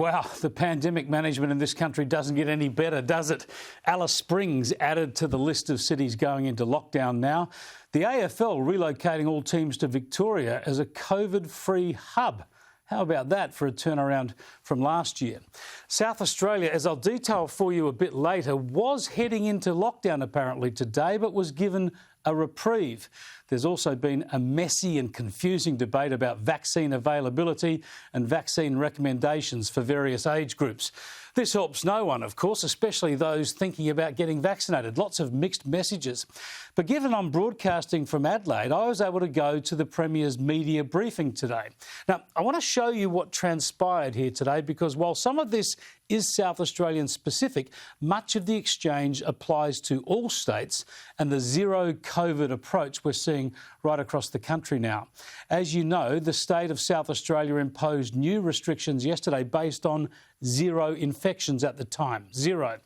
Wow, the pandemic management in this country doesn't get any better, does it? Alice Springs added to the list of cities going into lockdown now. The AFL relocating all teams to Victoria as a COVID-free hub. How about that for a turnaround from last year? South Australia, as I'll detail for you a bit later, was heading into lockdown apparently today, but was given a reprieve. There's also been a messy and confusing debate about vaccine availability and vaccine recommendations for various age groups. This helps no one, of course, especially those thinking about getting vaccinated. Lots of mixed messages. But given I'm broadcasting from Adelaide, I was able to go to the Premier's media briefing today. Now, I want to show you what transpired here today because while some of this is South Australian specific, much of the exchange applies to all states and the zero COVID approach we're seeing right across the country now. As you know, the state of South Australia imposed new restrictions yesterday based on zero infections at the time, zero.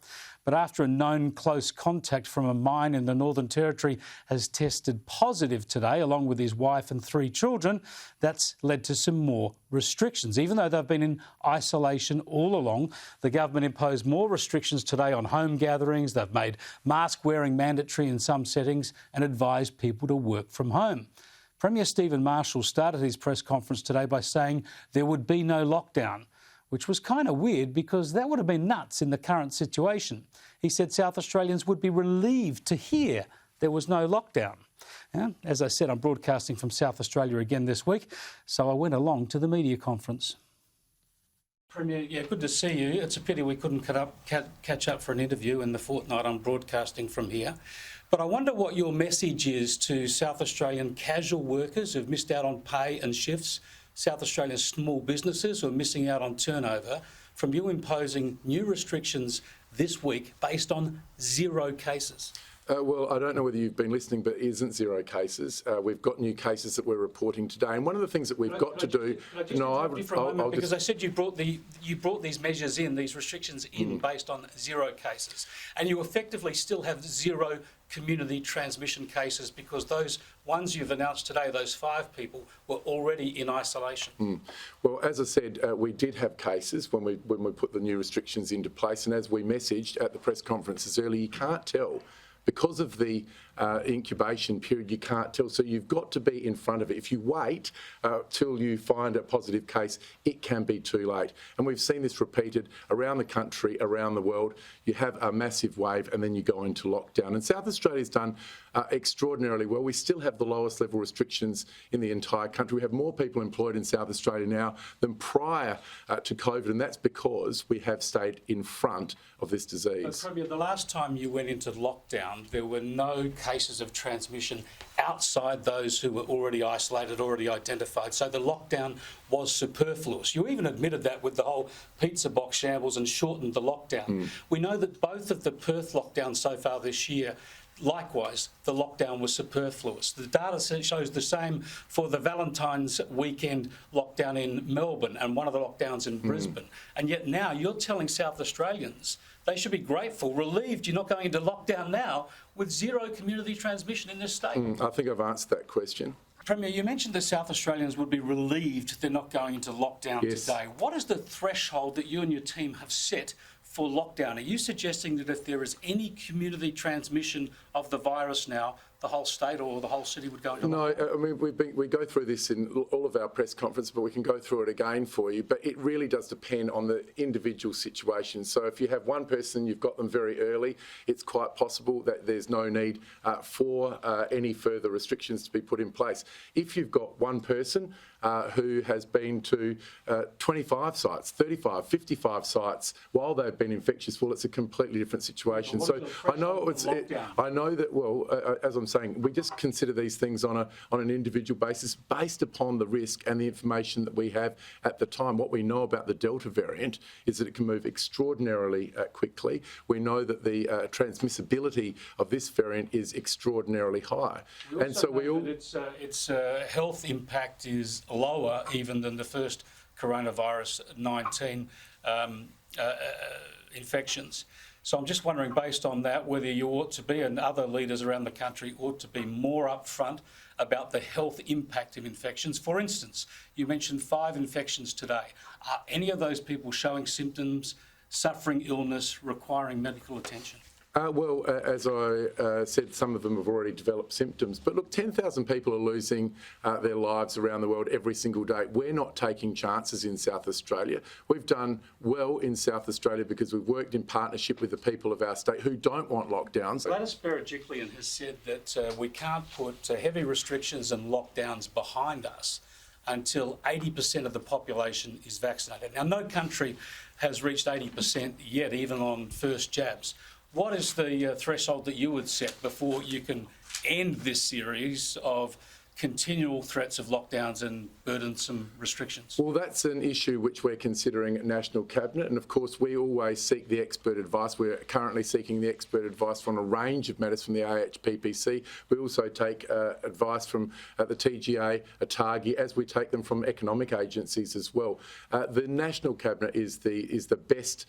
But after a known close contact from a mine in the Northern Territory has tested positive today, along with his wife and 3 children, that's led to some more restrictions. Even though they've been in isolation all along, the government imposed more restrictions today on home gatherings. They've made mask wearing mandatory in some settings and advised people to work from home. Premier Stephen Marshall started his press conference today by saying there would be no lockdown, which was kind of weird because that would have been nuts in the current situation. He said South Australians would be relieved to hear there was no lockdown. As I said, I'm broadcasting from South Australia again this week, so I went along to the media conference. Premier, yeah, good to see you. It's a pity we couldn't catch up for an interview in the fortnight I'm broadcasting from here. But I wonder what your message is to South Australian casual workers who've missed out on pay and shifts, South Australian small businesses who are missing out on turnover, from you imposing new restrictions this week based on zero cases? Well, I don't know whether you've been listening, but it isn't zero cases. We've got new cases that we're reporting today, and one of the things that we've got to do. Because I said you brought these measures in, these restrictions in, based on zero cases, and you effectively still have zero community transmission cases because those ones you've announced today, those 5 people, were already in isolation. Well, as I said, we did have cases when we put the new restrictions into place, and as we messaged at the press conferences earlier, you can't tell. Because of the incubation period, you can't tell. So you've got to be in front of it. If you wait till you find a positive case, it can be too late. And we've seen this repeated around the country, around the world. You have a massive wave and then you go into lockdown. And South Australia's done extraordinarily well. We still have the lowest level restrictions in the entire country. We have more people employed in South Australia now than prior to COVID, and that's because we have stayed in front of this disease. But Premier, the last time you went into lockdown, there were no cases of transmission outside those who were already isolated, already identified. So the lockdown was superfluous. You even admitted that with the whole pizza box shambles and shortened the lockdown. We know that both of the Perth lockdowns so far this year, likewise, the lockdown was superfluous. The data shows the same for the Valentine's weekend lockdown in Melbourne and one of the lockdowns in Brisbane. And yet now you're telling South Australians they should be grateful, relieved you're not going into lockdown now with zero community transmission in this state. I think I've answered that question. Premier, you mentioned that South Australians would be relieved they're not going into lockdown today. What is the threshold that you and your team have set for lockdown? Are you suggesting that if there is any community transmission of the virus now, the whole state or the whole city would go into lockdown? No, I mean, we go through this in all of our press conferences, but we can go through it again for you. But it really does depend on the individual situation. So if you have one person, you've got them very early, it's quite possible that there's no need for any further restrictions to be put in place. If you've got one person who has been to 25 sites, 35, 55 sites while they've been infectious, well, it's a completely different situation. So I know that, well, as I'm saying, we just consider these things on an individual basis based upon the risk and the information that we have at the time. What we know about the Delta variant is that it can move extraordinarily quickly. We know that the transmissibility of this variant is extraordinarily high. And so its health impact is lower even than the first coronavirus 19 infections. So I'm just wondering, based on that, whether you ought to be, and other leaders around the country ought to be more upfront about the health impact of infections. For instance, you mentioned 5 infections today. Are any of those people showing symptoms, suffering illness, requiring medical attention? Well, as I said, some of them have already developed symptoms. But look, 10,000 people are losing their lives around the world every single day. We're not taking chances in South Australia. We've done well in South Australia because we've worked in partnership with the people of our state who don't want lockdowns. Gladys Berejiklian has said that we can't put heavy restrictions and lockdowns behind us until 80% of the population is vaccinated. Now, no country has reached 80% yet, even on first jabs. What is the threshold that you would set before you can end this series of continual threats of lockdowns and burdensome restrictions? Well, that's an issue which we're considering at National Cabinet, and of course we always seek the expert advice. We're currently seeking the expert advice from a range of matters from the AHPPC. We also take advice from the TGA, ATAGI, as we take them from economic agencies as well. The National Cabinet is the best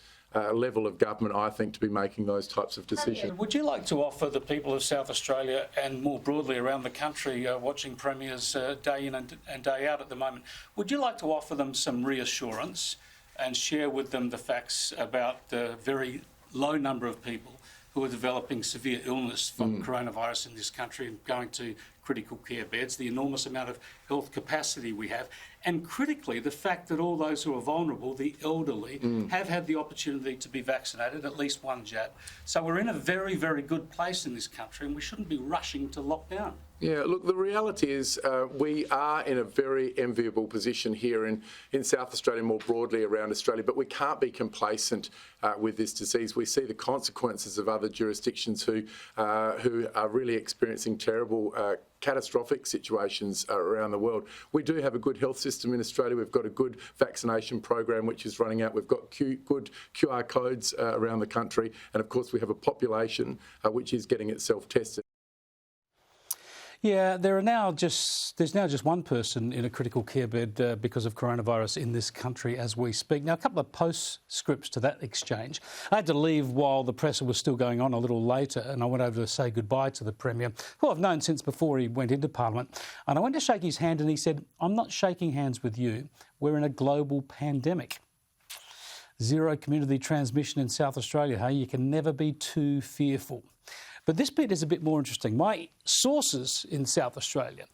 level of government, I think, to be making those types of decisions. Would you like to offer the people of South Australia and more broadly around the country watching premiers day in and day out at the moment, would you like to offer them some reassurance and share with them the facts about the very low number of people who are developing severe illness from coronavirus in this country and going to critical care beds, the enormous amount of health capacity we have, and critically the fact that all those who are vulnerable, the elderly, have had the opportunity to be vaccinated, at least one jab. So we're in a very, very good place in this country and we shouldn't be rushing to lock down. Yeah, look, the reality is we are in a very enviable position here in South Australia, more broadly around Australia, but we can't be complacent with this disease. We see the consequences of other jurisdictions who are really experiencing terrible catastrophic situations around the world. We do have a good health system in Australia. We've got a good vaccination program which is running out. We've got good QR codes around the country, and of course we have a population which is getting itself tested. Yeah, there's now just one person in a critical care bed because of coronavirus in this country as we speak. Now, a couple of postscripts to that exchange. I had to leave while the presser was still going on a little later, and I went over to say goodbye to the Premier, who I've known since before he went into Parliament. And I went to shake his hand and he said, "I'm not shaking hands with you. We're in a global pandemic." Zero community transmission in South Australia, hey? You can never be too fearful. But this bit is a bit more interesting. My sources in South Australia,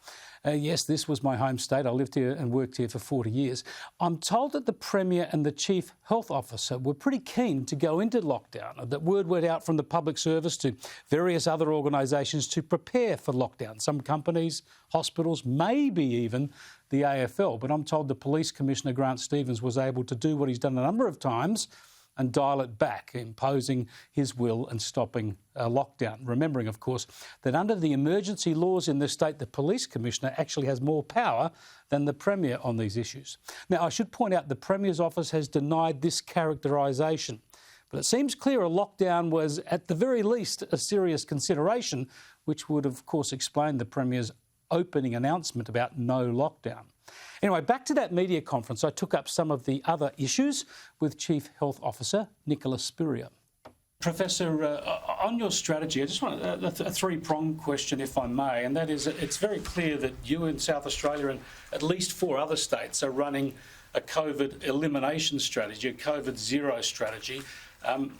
yes, this was my home state. I lived here and worked here for 40 years. I'm told that the Premier and the Chief Health Officer were pretty keen to go into lockdown. That word went out from the public service to various other organisations to prepare for lockdown. Some companies, hospitals, maybe even the AFL. But I'm told the Police Commissioner, Grant Stevens, was able to do what he's done a number of times and dial it back, imposing his will and stopping a lockdown. Remembering, of course, that under the emergency laws in this state, the Police Commissioner actually has more power than the Premier on these issues. Now, I should point out the Premier's office has denied this characterisation, but it seems clear a lockdown was, at the very least, a serious consideration, which would, of course, explain the Premier's opening announcement about no lockdown. Anyway, back to that media conference, I took up some of the other issues with Chief Health Officer Nicola Spurrier. Professor, on your strategy, I just want a three-pronged question, if I may, and that is it's very clear that you in South Australia and at least 4 other states are running a COVID elimination strategy, a COVID zero strategy.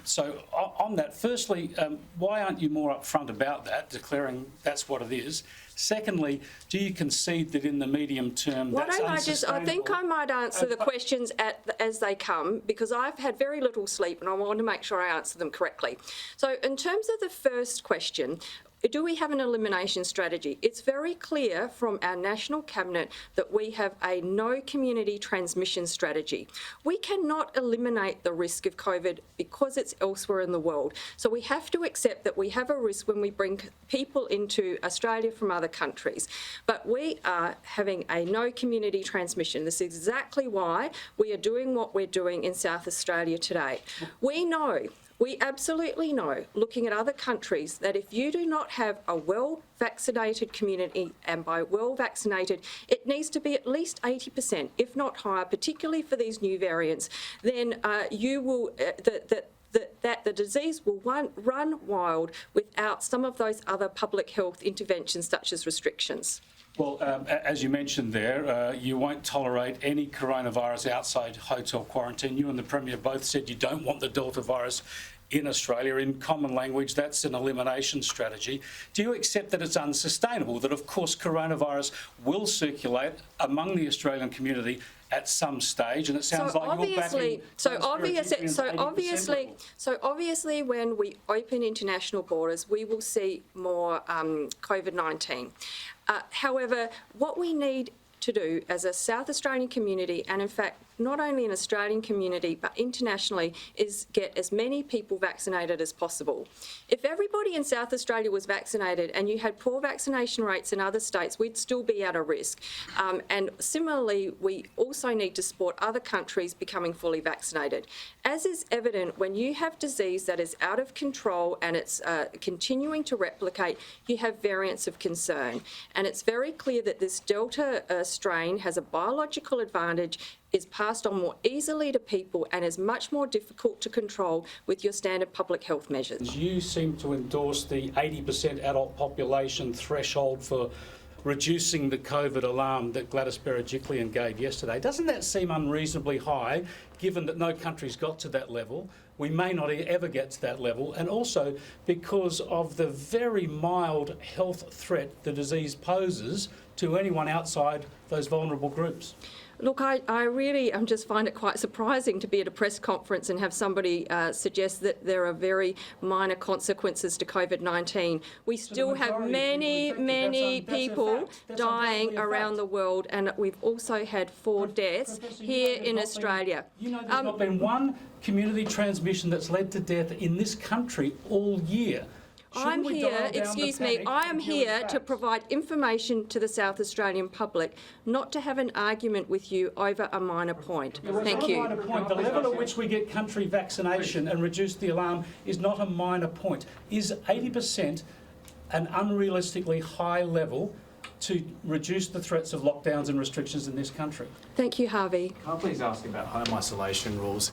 So on that, firstly, why aren't you more upfront about that, declaring that's what it is? Secondly, do you concede that in the medium term that's unsustainable? I think I might answer the questions as they come, because I've had very little sleep and I want to make sure I answer them correctly. So in terms of the first question, do we have an elimination strategy? It's very clear from our National Cabinet that we have a no community transmission strategy. We cannot eliminate the risk of COVID because it's elsewhere in the world. So we have to accept that we have a risk when we bring people into Australia from other countries. But we are having a no community transmission. This is exactly why we are doing what we're doing in South Australia today. We absolutely know, looking at other countries, that if you do not have a well-vaccinated community, and by well-vaccinated, it needs to be at least 80%, if not higher, particularly for these new variants, then you will that the disease will run wild without some of those other public health interventions, such as restrictions. Well, as you mentioned there, you won't tolerate any coronavirus outside hotel quarantine. You and the Premier both said you don't want the Delta virus in Australia. In common language, that's an elimination strategy. Do you accept that it's unsustainable, that of course coronavirus will circulate among the Australian community at some stage, and it sounds like you're backing obviously when we open international borders, we will see more COVID-19. However, what we need to do as a South Australian community, and in fact not only an Australian community but internationally, is get as many people vaccinated as possible. If everybody in South Australia was vaccinated and you had poor vaccination rates in other states, we'd still be at a risk. And similarly, we also need to support other countries becoming fully vaccinated. As is evident, when you have disease that is out of control and it's continuing to replicate, you have variants of concern. And it's very clear that this Delta strain has a biological advantage, is passed on more easily to people, and is much more difficult to control with your standard public health measures. You seem to endorse the 80% adult population threshold for reducing the COVID alarm that Gladys Berejiklian gave yesterday. Doesn't that seem unreasonably high, given that no country's got to that level? We may not ever get to that level, and also because of the very mild health threat the disease poses to anyone outside those vulnerable groups. Look, I really just find it quite surprising to be at a press conference and have somebody suggest that there are very minor consequences to COVID-19. We still have many people dying around the world, and we've also had 4 deaths here in Australia. You know, there's not been one community transmission that's led to death in this country all year. I am here to provide information to the South Australian public, not to have an argument with you over a minor point. Thank you. The level at which we get country vaccination and reduce the alarm is not a minor point. Is 80% an unrealistically high level to reduce the threats of lockdowns and restrictions in this country? Thank you, Harvey. Can I please ask about home isolation rules?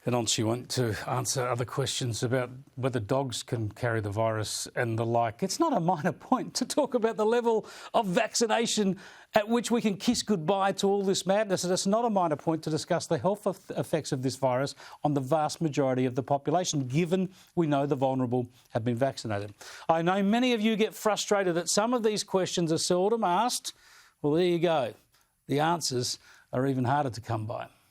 And on she went to answer other questions about whether dogs can carry the virus and the like. It's not a minor point to talk about the level of vaccination at which we can kiss goodbye to all this madness. And it's not a minor point to discuss the health effects of this virus on the vast majority of the population, given we know the vulnerable have been vaccinated. I know many of you get frustrated that some of these questions are seldom asked. Well, there you go. The answers are even harder to come by.